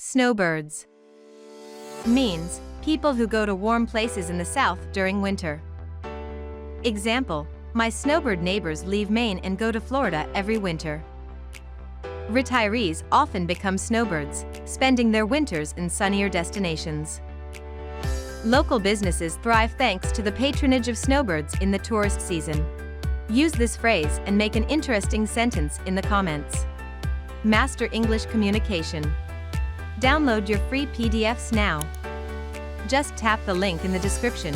Snowbirds means people who go to warm places in the south during winter. Example: my snowbird neighbors leave Maine and go to Florida every winter. Retirees often become snowbirds, spending their winters in sunnier destinations. Local businesses thrive thanks to the patronage of snowbirds in the tourist season. Use this phrase and make an interesting sentence in the comments. Master English communication. Download your free PDFs now. Just tap the link in the description.